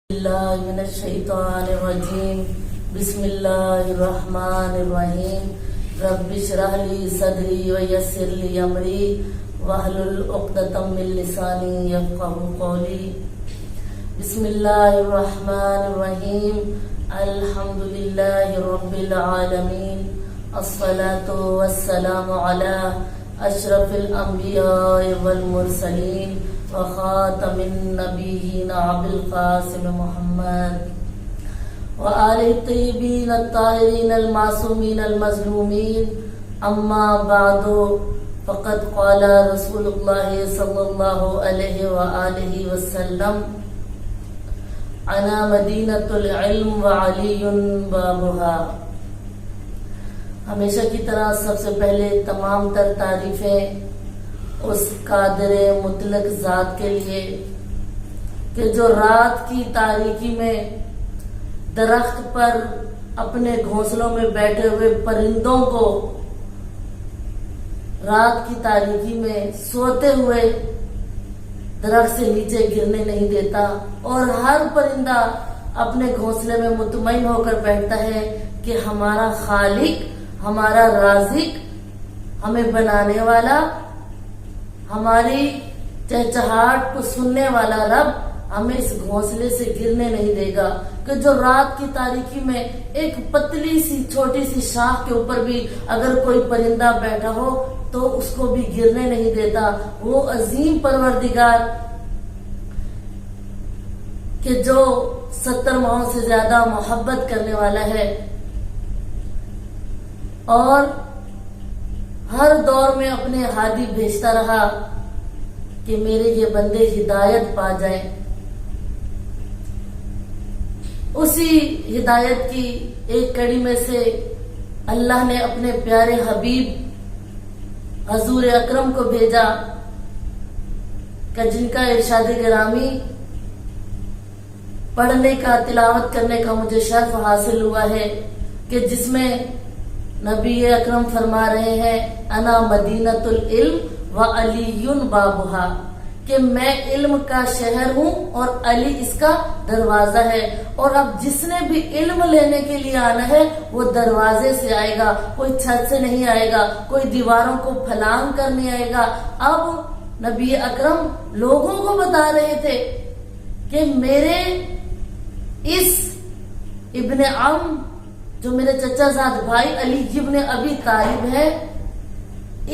بالله من الشيطان الرجيم بسم الله الرحمن الرحيم رب اشرح لي صدري ويسر لي امري واحلل عقدة من لساني يفقهوا قولي بسم الله الرحمن الرحيم الحمد لله رب العالمين الصلاة والسلام على اشرف الانبياء والمرسلين وخاتم النبيين ابي القاسم محمد وآله الطيبين الطاهرين المعصومين المظلومين اما بعد فقد قال رسول الله صلى الله عليه وآله وسلم انا مدینۃ العلم وعلی بابها۔ ہمیشہ کی طرح سب سے پہلے تمام تر تعریفیں اس قادر مطلق ذات کے لیے کہ جو رات کی تاریکی میں درخت پر اپنے گھونسلوں میں بیٹھے ہوئے پرندوں کو رات کی تاریکی میں سوتے ہوئے درخت سے نیچے گرنے نہیں دیتا، اور ہر پرندہ اپنے گھونسلے میں مطمئن ہو کر بیٹھتا ہے کہ ہمارا خالق، ہمارا رازق، ہمیں بنانے والا، ہماری چہچہاٹ کو سننے والا رب ہمیں اس گھونسلے سے گرنے نہیں دے گا، کہ جو رات کی تاریکی میں ایک پتلی سی چھوٹی سی شاخ کے اوپر بھی اگر کوئی پرندہ بیٹھا ہو تو اس کو بھی گرنے نہیں دیتا۔ وہ عظیم پروردگار کہ جو 70 ماہوں سے زیادہ محبت کرنے والا ہے اور ہر دور میں اپنے ہادی بھیجتا رہا کہ میرے یہ بندے ہدایت پا جائیں، اسی ہدایت کی ایک کڑی میں سے اللہ نے اپنے پیارے حبیب حضور اکرم کو بھیجا کہ جن کا ارشاد گرامی پڑھنے کا، تلاوت کرنے کا مجھے شرف حاصل ہوا ہے، کہ جس میں نبی اکرم فرما رہے ہیں انا مدینۃ العلم وعلی بابھا، کہ میں علم کا شہر ہوں اور علی اس کا دروازہ ہے۔ اور اب جس نے بھی علم لینے کے لیے آنا ہے وہ دروازے سے آئے گا، کوئی چھت سے نہیں آئے گا، کوئی دیواروں کو پھلانگ کر نہیں آئے گا۔ اب نبی اکرم لوگوں کو بتا رہے تھے کہ میرے اس ابن عم، جو میرے چچا زاد بھائی علی ابن ابی طالب ہے،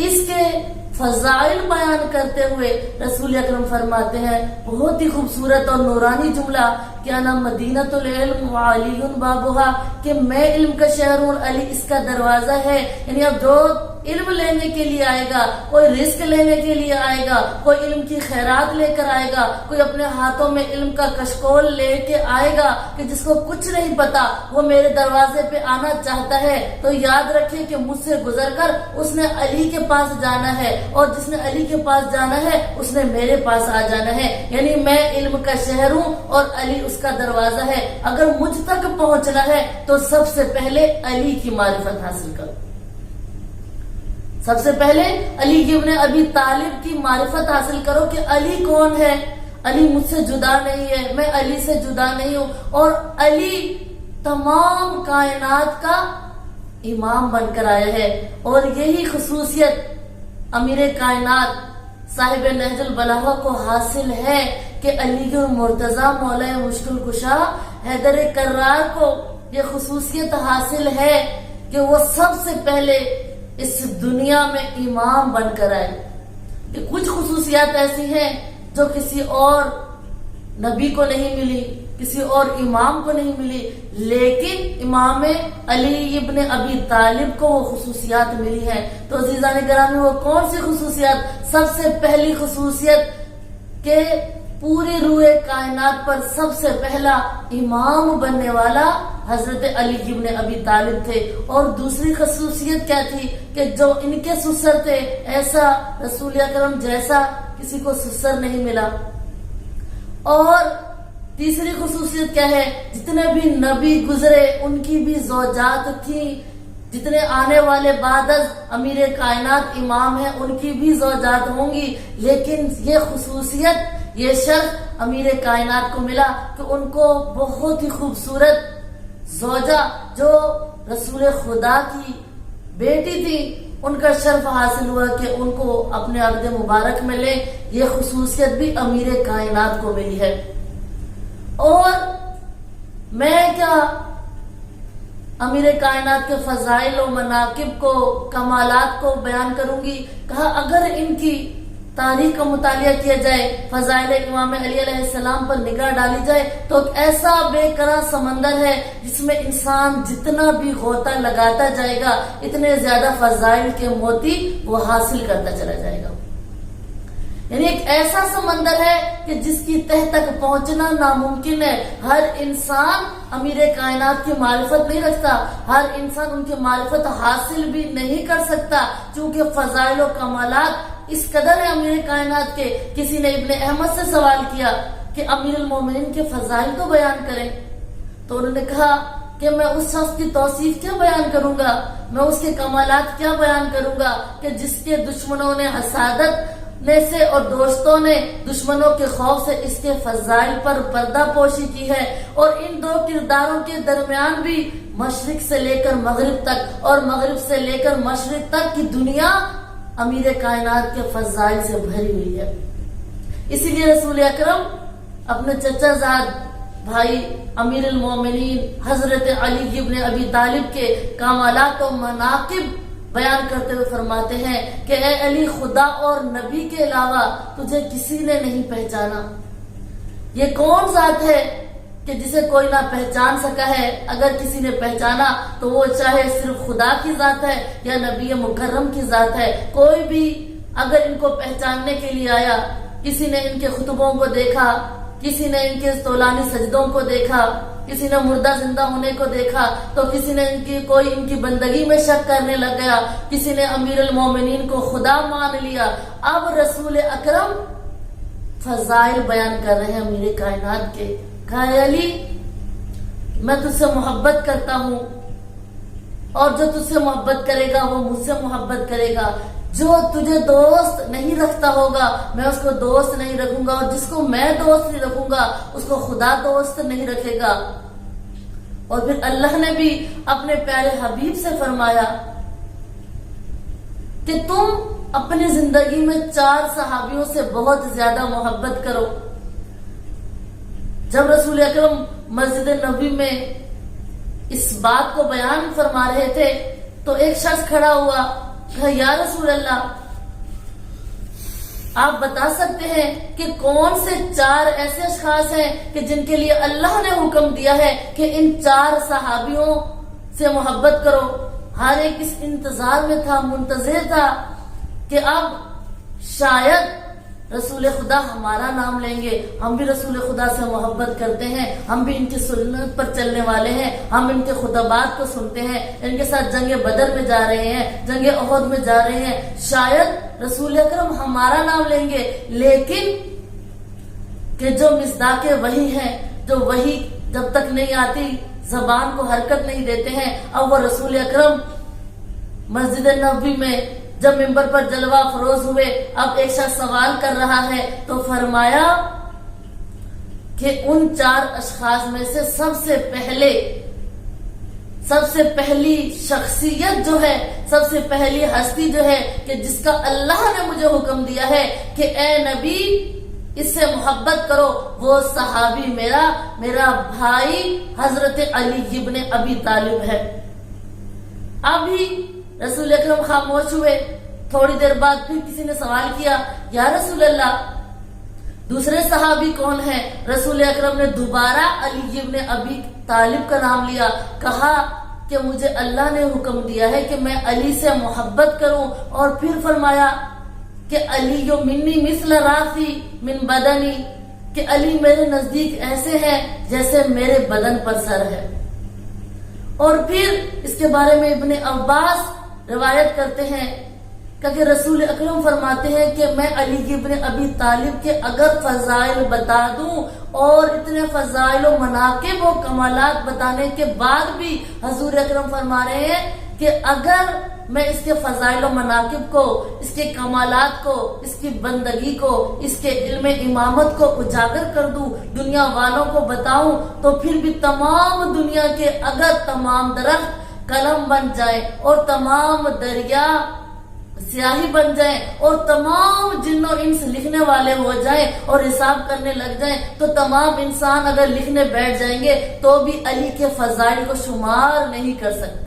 اس کے فضائل بیان کرتے ہوئے رسول اکرم فرماتے ہیں بہت ہی خوبصورت اور نورانی جملہ کہ انا مدینۃ العلم وعلی بابھا، کہ میں علم کا شہر ہوں اور علی اس کا دروازہ ہے۔ یعنی اب جو علم لینے کے لیے آئے گا، کوئی رزق لینے کے لیے آئے گا، کوئی علم کی خیرات لے کر آئے گا، کوئی اپنے ہاتھوں میں علم کا کشکول لے کے آئے گا کہ جس کو کچھ نہیں پتا، وہ میرے دروازے پہ آنا چاہتا ہے تو یاد رکھے کہ مجھ سے گزر کر اس نے علی کے پاس جانا ہے، اور جس نے علی کے پاس جانا ہے اس نے میرے پاس آ جانا ہے۔ یعنی میں علم کا شہر ہوں اور علی اس کا دروازہ ہے۔ اگر مجھ تک پہنچنا ہے تو سب سے پہلے علی کی معرفت حاصل کرو، سب سے پہلے علی ابن ابی طالب کی معرفت حاصل کرو کہ علی کون ہے۔ علی مجھ سے جدا نہیں ہے، میں علی سے جدا نہیں ہوں، اور علی تمام کائنات کا امام بن کر آیا ہے۔ اور یہی خصوصیت امیر کائنات صاحب نہج البلاغہ کو حاصل ہے کہ علی مرتضی مولا مشکل کشا حیدر کرار کو یہ خصوصیت حاصل ہے کہ وہ سب سے پہلے اس دنیا میں امام بن کر آئے۔ کہ کچھ خصوصیات ایسی ہیں جو کسی اور نبی کو نہیں ملی، کسی اور امام کو نہیں ملی، لیکن امام علی ابن ابی طالب کو وہ خصوصیات ملی ہیں۔ تو عزیزان گرامی، وہ کون سی خصوصیات؟ سب سے پہلی خصوصیت کہ پوری روح کائنات پر سب سے پہلا امام بننے والا حضرت علی ابن ابی طالب تھے۔ اور دوسری خصوصیت کیا تھی کہ جو ان کے سسر تھے، ایسا رسول اکرم جیسا کسی کو سسر نہیں ملا۔ اور تیسری خصوصیت کیا ہے؟ جتنے بھی نبی گزرے ان کی بھی زوجات تھیں، جتنے آنے والے بعد از امیر کائنات امام ہیں ان کی بھی زوجات ہوں گی، لیکن یہ خصوصیت، یہ شرط امیر کائنات کو ملا کہ ان کو بہت ہی خوبصورت زوجہ جو رسول خدا کی بیٹی تھی ان کا شرف حاصل ہوا کہ ان کو اپنے عقد مبارک میں لے. یہ خصوصیت بھی امیر کائنات کو ملی ہے. اور میں کیا امیر کائنات کے فضائل و مناقب کو کمالات کو بیان کروں گی. کہا اگر ان کی تاریخ کا مطالعہ کیا جائے, فضائل امام علی علیہ السلام پر نگاہ ڈالی جائے تو ایک ایسا بے قرار سمندر ہے جس میں انسان جتنا بھی غوطہ لگاتا جائے گا اتنے زیادہ فضائل کے موتی وہ حاصل کرتا چلا جائے گا. یعنی ایک ایسا سمندر ہے کہ جس کی تہ تک پہنچنا ناممکن ہے. ہر انسان امیر کائنات کی معرفت نہیں رکھتا, ہر انسان ان کی معرفت حاصل بھی نہیں کر سکتا, چونکہ فضائل و کمالات اس قدر ہے امیر کائنات کے. کسی نے ابن احمد سے سوال کیا کہ امیر المومنین کے فضائل تو بیان کریں, تو انہوں نے کہا کہ میں اس شخص کی توصیف کیا بیان کروں گا, میں اس کے کمالات کیا بیان کروں گا کہ جس کے دشمنوں نے حسادت سے اور دوستوں نے دشمنوں کے خوف سے اس کے فضائل پر پردہ پوشی کی ہے. اور ان دو کرداروں کے درمیان بھی مشرق سے لے کر مغرب تک اور مغرب سے لے کر مشرق تک کی دنیا امیر کائنات کے فضائل سے بھری ہوئی ہے. اسی لیے رسول اکرم اپنے چچا زاد بھائی امیر المومنین حضرت علی ابن ابی طالب کے کمالات و مناقب بیان کرتے ہوئے فرماتے ہیں کہ اے علی, خدا اور نبی کے علاوہ تجھے کسی نے نہیں پہچانا. یہ کون ذات ہے کہ جسے کوئی نہ پہچان سکا ہے؟ اگر کسی نے پہچانا تو وہ چاہے صرف خدا کی ذات ہے یا نبی مکرم کی ذات ہے. کوئی بھی اگر ان کو پہچاننے کے لیے آیا, کسی نے ان کے خطبوں کو دیکھا, کسی نے ان کے طولانی سجدوں کو دیکھا, کسی نے مردہ زندہ ہونے کو دیکھا, تو کسی نے ان کی بندگی میں شک کرنے لگ گیا, کسی نے امیر المومنین کو خدا مان لیا. اب رسول اکرم فضائل بیان کر رہے ہیں امیر کائنات کے. کہا علی, میں تجھ سے محبت کرتا ہوں اور جو تجھ سے محبت کرے گا وہ مجھ سے محبت کرے گا. جو تجھے دوست نہیں رکھتا ہوگا میں اس کو دوست نہیں رکھوں گا, اور جس کو میں دوست نہیں رکھوں گا اس کو خدا دوست نہیں رکھے گا. اور پھر اللہ نے بھی اپنے پیارے حبیب سے فرمایا کہ تم اپنی زندگی میں 4 صحابیوں سے بہت زیادہ محبت کرو. جب رسول اکرم مسجد نبوی میں اس بات کو بیان فرما رہے تھے تو ایک شخص کھڑا ہوا, کہا یا رسول اللہ, آپ بتا سکتے ہیں کہ کون سے 4 ایسے اشخاص ہیں کہ جن کے لیے اللہ نے حکم دیا ہے کہ ان 4 صحابیوں سے محبت کرو. ہر ایک اس انتظار میں تھا, منتظر تھا کہ اب شاید رسول خدا ہمارا نام لیں گے, ہم بھی رسول خدا سے محبت کرتے ہیں, ہم بھی ان کی سنت پر چلنے والے ہیں, ہم ان کے خطبات کو سنتے ہیں, ان کے ساتھ جنگ بدر میں جا رہے ہیں, جنگ احد میں جا رہے ہیں, شاید رسول اکرم ہمارا نام لیں گے. لیکن کہ جو مصداق وحی ہیں, جو وحی جب تک نہیں آتی زبان کو حرکت نہیں دیتے ہیں, اب وہ رسول اکرم مسجد نبوی میں جب منبر پر جلوہ افروز ہوئے, اب ایک شخص سوال کر رہا ہے تو فرمایا کہ ان 4 اشخاص میں سے سب سے پہلی شخصیت جو ہے, سب سے پہلی ہستی جو ہے کہ جس کا اللہ نے مجھے حکم دیا ہے کہ اے نبی اس سے محبت کرو, وہ صحابی میرا بھائی حضرت علی ابن ابی طالب ہے. ابھی رسول اکرم خاموش ہوئے. تھوڑی دیر بعد پھر کسی نے سوال کیا, یا رسول اللہ دوسرے صحابی کون ہیں؟ رسول اکرم نے دوبارہ علی ابن ابی طالب کا نام لیا. کہا کہ مجھے اللہ نے حکم دیا ہے کہ میں علی سے محبت کروں, اور پھر فرمایا کہ علی منی مثل راسی من بدنی, کہ علی میرے نزدیک ایسے ہیں جیسے میرے بدن پر سر ہے. اور پھر اس کے بارے میں ابن عباس روایت کرتے ہیں کہ رسول اکرم فرماتے ہیں کہ میں علی ابن ابی طالب کے اگر فضائل بتا دوں اور اتنے فضائل و مناقب و کمالات بتانے کے بعد بھی حضور اکرم فرما رہے ہیں کہ اگر میں اس کے فضائل و مناقب کو، اس کے کمالات کو، اس کی بندگی کو، اس کے علم امامت کو اجاگر کر دوں، دنیا والوں کو بتاؤں، تو پھر بھی تمام دنیا کے اگر تمام درخت قلم بن جائیں اور تمام دریا سیاہی بن جائیں اور تمام جن و انس لکھنے والے ہو جائیں اور حساب کرنے لگ جائیں، تو تمام انسان اگر لکھنے بیٹھ جائیں گے تو بھی علی کے فضائل کو شمار نہیں کر سکتے۔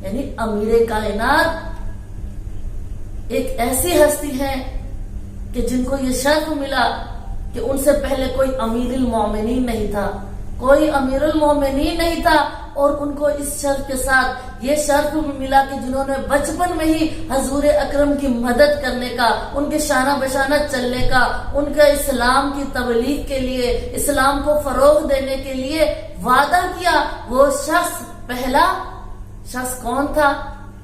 یعنی امیر کائنات ایک ایسی ہستی ہے کہ جن کو یہ شرف ملا کہ ان سے پہلے کوئی امیر المومنین نہیں تھا، کوئی امیر المومنین نہیں تھا، اور ان کو اس شرف کے ساتھ یہ شرف بھی ملا کہ جنہوں نے بچپن میں ہی حضور اکرم کی مدد کرنے کا، ان کے شانہ بشانہ چلنے کا، ان کا اسلام کی تبلیغ کے لیے، اسلام کو فروغ دینے کے لیے وعدہ کیا، وہ شخص پہلا شخص کون تھا؟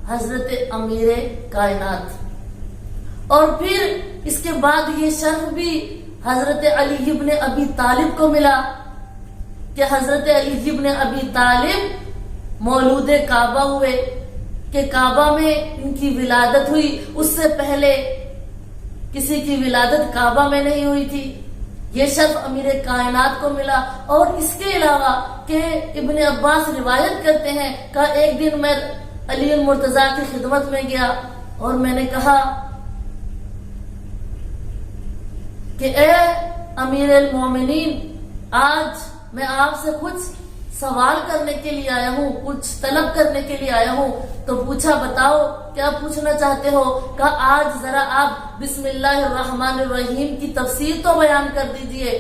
حضرت امیر کائنات۔ اور پھر اس کے بعد یہ شرف بھی حضرت علی ابن ابی طالب کو ملا کہ حضرت علی ابن ابی طالب مولود کعبہ ہوئے، کہ کعبہ میں ان کی ولادت ہوئی، اس سے پہلے کسی کی ولادت کعبہ میں نہیں ہوئی تھی۔ یہ شرف امیر کائنات کو ملا۔ اور اس کے علاوہ کہ ابن عباس روایت کرتے ہیں کہ ایک دن میں علی المرتضیٰ کی خدمت میں گیا اور میں نے کہا کہ اے امیر المومنین، آج میں آپ سے کچھ سوال کرنے کے لیے آیا ہوں، کچھ طلب کرنے کے لیے آیا ہوں۔ تو پوچھا بتاؤ کیا پوچھنا چاہتے ہو؟ کہا آج ذرا آپ بسم اللہ الرحمن الرحیم کی تفسیر تو بیان کر دیجئے۔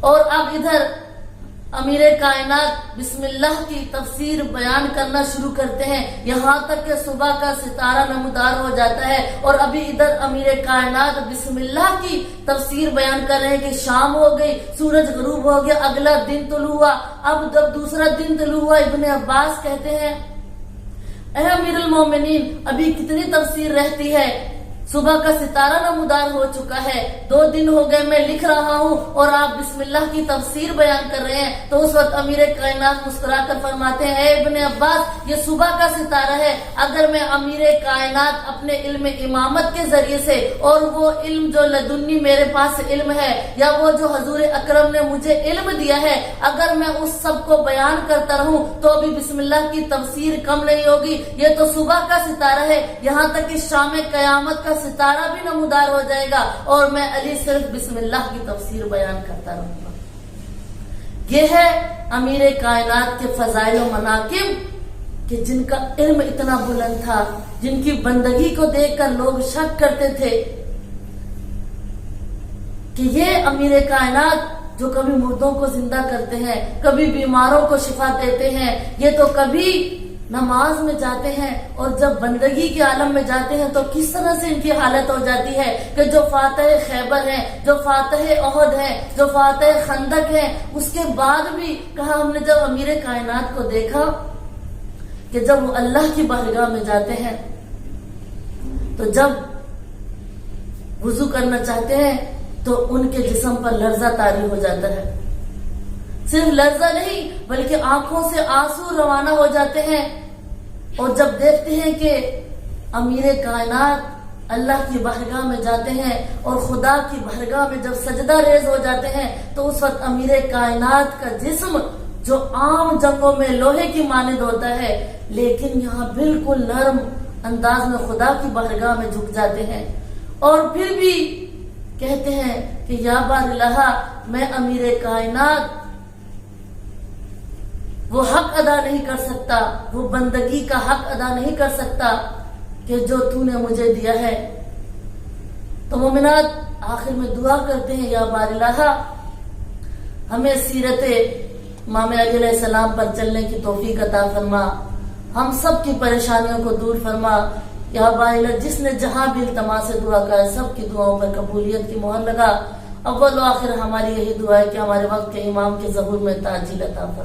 اور اب ادھر امیر کائنات بسم اللہ کی تفسیر بیان کرنا شروع کرتے ہیں، یہاں تک کہ صبح کا ستارہ نمودار ہو جاتا ہے، اور ابھی ادھر امیر کائنات بسم اللہ کی تفسیر بیان کر رہے ہیں کہ شام ہو گئی، سورج غروب ہو گیا، اگلا دن طلوع ہوا۔ اب جب دوسرا دن طلوع ہوا، ابن عباس کہتے ہیں اے امیر المومنین، ابھی کتنی تفسیر رہتی ہے؟ صبح کا ستارہ نمودار ہو چکا ہے، 2 دن ہو گئے میں لکھ رہا ہوں اور آپ بسم اللہ کی تفسیر بیان کر رہے ہیں۔ تو اس وقت امیر کائنات مسکرا کر فرماتے ہیں اے ابن عباس، یہ صبح کا ستارہ ہے، اگر میں امیر کائنات اپنے علم امامت کے ذریعے سے، اور وہ علم جو لدنی میرے پاس علم ہے، یا وہ جو حضور اکرم نے مجھے علم دیا ہے، اگر میں اس سب کو بیان کرتا رہوں تو بھی بسم اللہ کی تفسیر کم نہیں ہوگی۔ یہ تو صبح کا ستارہ ہے، یہاں تک کہ شام قیامت کا ستارہ بھی نمودار ہو جائے گا اور میں علی صرف بسم اللہ کی تفسیر بیان کرتا رہوں گا۔ یہ ہے امیر کائنات کے فضائل و مناقب کہ جن کا علم اتنا بلند تھا، جن کی بندگی کو دیکھ کر لوگ شک کرتے تھے کہ یہ امیر کائنات جو کبھی مردوں کو زندہ کرتے ہیں، کبھی بیماروں کو شفا دیتے ہیں، یہ تو کبھی نماز میں جاتے ہیں اور جب بندگی کے عالم میں جاتے ہیں تو کس طرح سے ان کی حالت ہو جاتی ہے کہ جو فاتح خیبر ہیں، جو فاتح احد ہیں، جو فاتح خندق ہیں، اس کے بعد بھی کہا ہم نے جب امیر کائنات کو دیکھا کہ جب وہ اللہ کی بارگاہ میں جاتے ہیں تو جب وضو کرنا چاہتے ہیں تو ان کے جسم پر لرزہ طاری ہو جاتا ہے، صرف لرزہ نہیں بلکہ آنکھوں سے آنسو روانہ ہو جاتے ہیں۔ اور جب دیکھتے ہیں کہ امیر کائنات اللہ کی بارگاہ میں جاتے ہیں اور خدا کی بارگاہ میں جب سجدہ ریز ہو جاتے ہیں تو اس وقت امیر کائنات کا جسم جو عام جنگوں میں لوہے کی مانند ہوتا ہے، لیکن یہاں بالکل نرم انداز میں خدا کی بارگاہ میں جھک جاتے ہیں، اور پھر بھی کہتے ہیں کہ یا بار الہ، میں امیر کائنات وہ حق ادا نہیں کر سکتا، وہ بندگی کا حق ادا نہیں کر سکتا کہ جو تو نے مجھے دیا ہے۔ تو مومنات آخر میں دعا کرتے ہیں یا بار الہ، ہمیں سیرت امام علی علیہ السلام پر چلنے کی توفیق عطا فرما، ہم سب کی پریشانیوں کو دور فرما۔ یا بار الہ، جس نے جہاں بھی التماس سے دعا کا ہے سب کی دعاؤں پر قبولیت کی مہر لگا۔ اول و آخر ہماری یہی دعا ہے کہ ہمارے وقت کے امام کے ظہور میں تعجیل عطا فرما۔